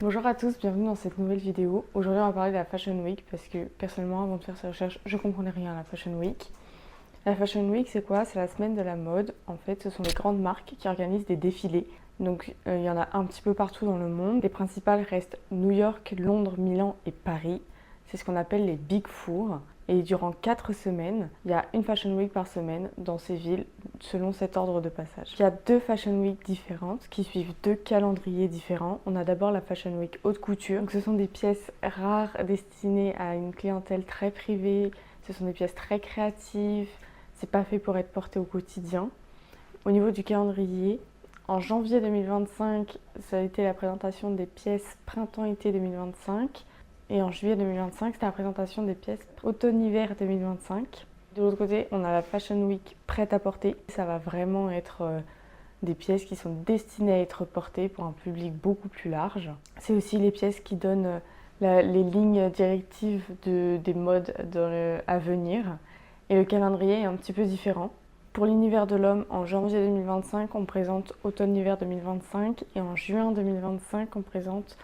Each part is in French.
Bonjour à tous, bienvenue dans cette nouvelle vidéo. Aujourd'hui on va parler de la Fashion Week parce que personnellement avant de faire ces recherches je comprenais rien à la Fashion Week. La Fashion Week c'est quoi? C'est la semaine de la mode. En fait ce sont des grandes marques qui organisent des défilés. Donc il y en a un petit peu partout dans le monde. Les principales restent New York, Londres, Milan et Paris. C'est ce qu'on appelle les Big Four. Et durant 4 semaines, il y a une Fashion Week par semaine dans ces villes selon cet ordre de passage. Il y a 2 Fashion Week différentes qui suivent 2 calendriers différents. On a d'abord la Fashion Week haute couture. Donc ce sont des pièces rares destinées à une clientèle très privée. Ce sont des pièces très créatives. C'est pas fait pour être porté au quotidien. Au niveau du calendrier, en janvier 2025, ça a été la présentation des pièces printemps-été 2025. Et en juillet 2025, c'était la présentation des pièces automne-hiver 2025. De l'autre côté, on a la Fashion Week prête à porter. Ça va vraiment être des pièces qui sont destinées à être portées pour un public beaucoup plus large. C'est aussi les pièces qui donnent les lignes directives des modes à venir. Et le calendrier est un petit peu différent. Pour l'univers de l'homme, en janvier 2025, on présente automne-hiver 2025 et en juin 2025, on présente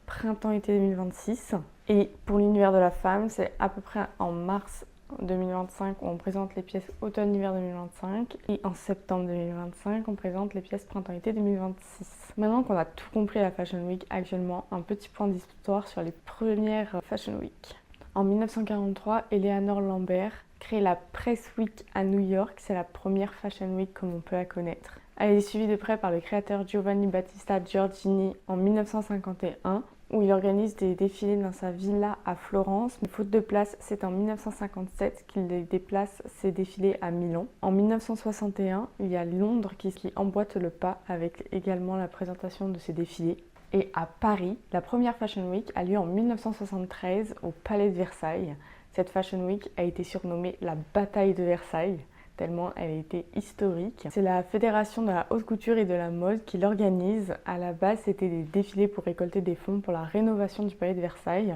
printemps-été 2026. Et pour l'univers de la femme, c'est à peu près en mars 2025 où on présente les pièces automne-hiver 2025 et en septembre 2025 on présente les pièces printemps-été 2026. Maintenant qu'on a tout compris à la Fashion Week actuellement, un petit point d'histoire sur les premières Fashion Week. En 1943, Eleanor Lambert crée la Press Week à New York, c'est la première Fashion Week comme on peut la connaître. Elle est suivie de près par le créateur Giovanni Battista Giorgini en 1951 où il organise des défilés dans sa villa à Florence. Mais faute de place, c'est en 1957 qu'il déplace ses défilés à Milan. En 1961, il y a Londres qui emboîte le pas avec également la présentation de ses défilés. Et à Paris, la première Fashion Week a lieu en 1973 au Palais de Versailles. Cette Fashion Week a été surnommée la bataille de Versailles, tellement elle a été historique. C'est la Fédération de la haute couture et de la mode qui l'organise. À la base, c'était des défilés pour récolter des fonds pour la rénovation du palais de Versailles.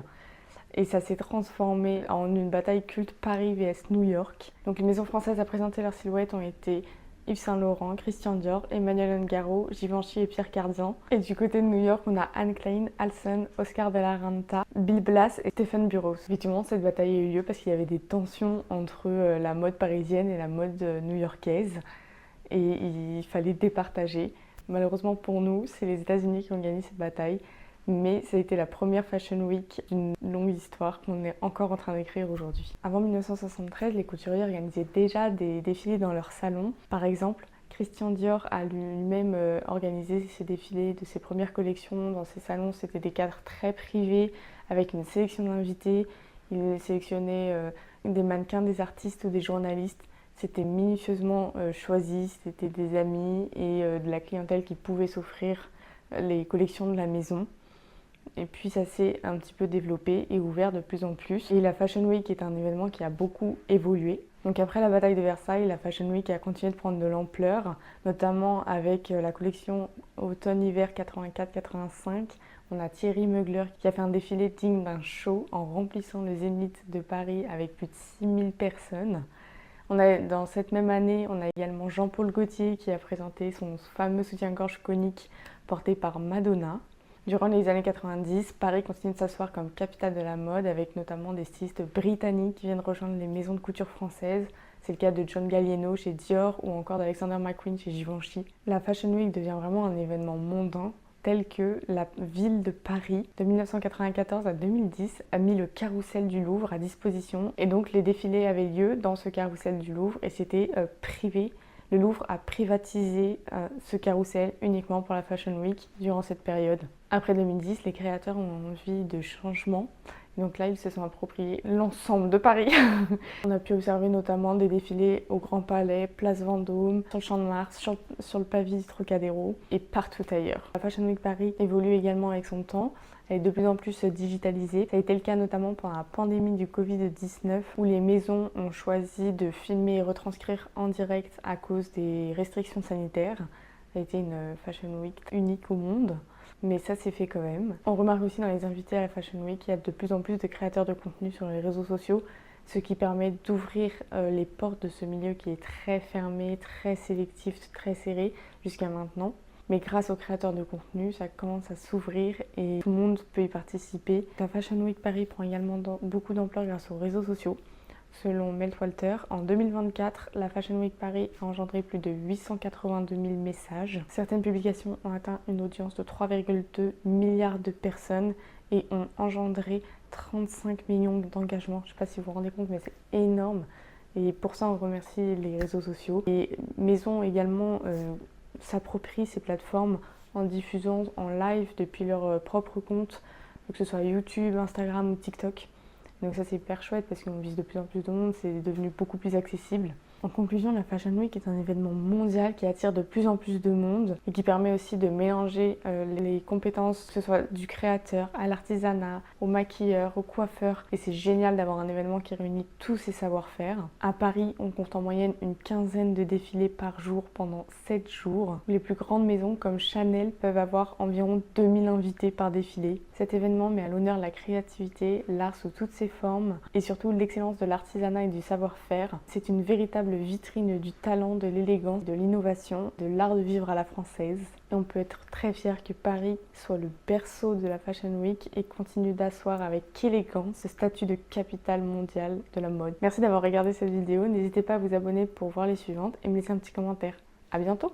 Et ça s'est transformé en une bataille culte Paris vs New York. Donc les maisons françaises à présenter leurs silhouettes ont été Yves Saint Laurent, Christian Dior, Emmanuel Ungaro, Givenchy et Pierre Cardin. Et du côté de New York, on a Anne Klein, Halston, Oscar de la Renta, Bill Blass et Stephen Burrows. Effectivement, cette bataille a eu lieu parce qu'il y avait des tensions entre la mode parisienne et la mode new-yorkaise. Et il fallait départager. Malheureusement pour nous, c'est les États-Unis qui ont gagné cette bataille. Mais ça a été la première Fashion Week d'une longue histoire qu'on est encore en train d'écrire aujourd'hui. Avant 1973, les couturiers organisaient déjà des défilés dans leur salon. Par exemple, Christian Dior a lui-même organisé ses défilés de ses premières collections dans ses salons. C'était des cadres très privés avec une sélection d'invités. Il sélectionnait des mannequins, des artistes ou des journalistes. C'était minutieusement choisi, c'était des amis et de la clientèle qui pouvait s'offrir les collections de la maison. Et puis ça s'est un petit peu développé et ouvert de plus en plus. Et la Fashion Week est un événement qui a beaucoup évolué. Donc après la bataille de Versailles, la Fashion Week a continué de prendre de l'ampleur, notamment avec la collection automne-hiver 84-85. On a Thierry Mugler qui a fait un défilé digne d'un show en remplissant le Zénith de Paris avec plus de 6000 personnes. Dans cette même année, on a également Jean-Paul Gaultier qui a présenté son fameux soutien-gorge conique porté par Madonna. Durant les années 90, Paris continue de s'asseoir comme capitale de la mode avec notamment des stylistes britanniques qui viennent rejoindre les maisons de couture françaises. C'est le cas de John Galliano chez Dior ou encore d'Alexander McQueen chez Givenchy. La Fashion Week devient vraiment un événement mondain tel que la ville de Paris de 1994 à 2010 a mis le carrousel du Louvre à disposition et donc les défilés avaient lieu dans ce carrousel du Louvre et c'était privé. Le Louvre a privatisé ce carrousel uniquement pour la Fashion Week durant cette période. Après 2010, les créateurs ont envie de changement. Donc là, ils se sont appropriés l'ensemble de Paris. On a pu observer notamment des défilés au Grand Palais, Place Vendôme, sur le Champ de Mars, sur le Pavillon Trocadéro et partout ailleurs. La Fashion Week Paris évolue également avec son temps. Elle est de plus en plus digitalisée. Ça a été le cas notamment pendant la pandémie du Covid-19 où les maisons ont choisi de filmer et retranscrire en direct à cause des restrictions sanitaires. Ça a été une Fashion Week unique au monde. Mais ça s'est fait quand même. On remarque aussi dans les invités à la Fashion Week qu'il y a de plus en plus de créateurs de contenu sur les réseaux sociaux, ce qui permet d'ouvrir les portes de ce milieu qui est très fermé, très sélectif, très serré jusqu'à maintenant. mais grâce aux créateurs de contenu, ça commence à s'ouvrir et tout le monde peut y participer. La Fashion Week Paris prend également beaucoup d'ampleur grâce aux réseaux sociaux. Selon Meltwater, en 2024, la Fashion Week Paris a engendré plus de 882 000 messages. Certaines publications ont atteint une audience de 3,2 milliards de personnes et ont engendré 35 millions d'engagements. Je ne sais pas si vous vous rendez compte, mais c'est énorme. Et pour ça, on remercie les réseaux sociaux. Et Maison également s'approprient ces plateformes en diffusant en live depuis leur propre compte, que ce soit YouTube, Instagram ou TikTok. Donc ça c'est hyper chouette parce qu'on vise de plus en plus de monde, c'est devenu beaucoup plus accessible. En conclusion, la Fashion Week est un événement mondial qui attire de plus en plus de monde et qui permet aussi de mélanger les compétences, que ce soit du créateur à l'artisanat, au maquilleur, au coiffeur. Et c'est génial d'avoir un événement qui réunit tous ces savoir-faire. À Paris, on compte en moyenne une quinzaine de défilés par jour pendant 7 jours. Les plus grandes maisons comme Chanel peuvent avoir environ 2000 invités par défilé. Cet événement met à l'honneur la créativité, l'art sous toutes ses formes et surtout l'excellence de l'artisanat et du savoir-faire. C'est une véritable vitrine du talent, de l'élégance, de l'innovation, de l'art de vivre à la française. Et on peut être très fier que Paris soit le berceau de la Fashion Week et continue d'asseoir avec élégance ce statut de capitale mondiale de la mode. Merci d'avoir regardé cette vidéo, n'hésitez pas à vous abonner pour voir les suivantes et me laisser un petit commentaire. À bientôt!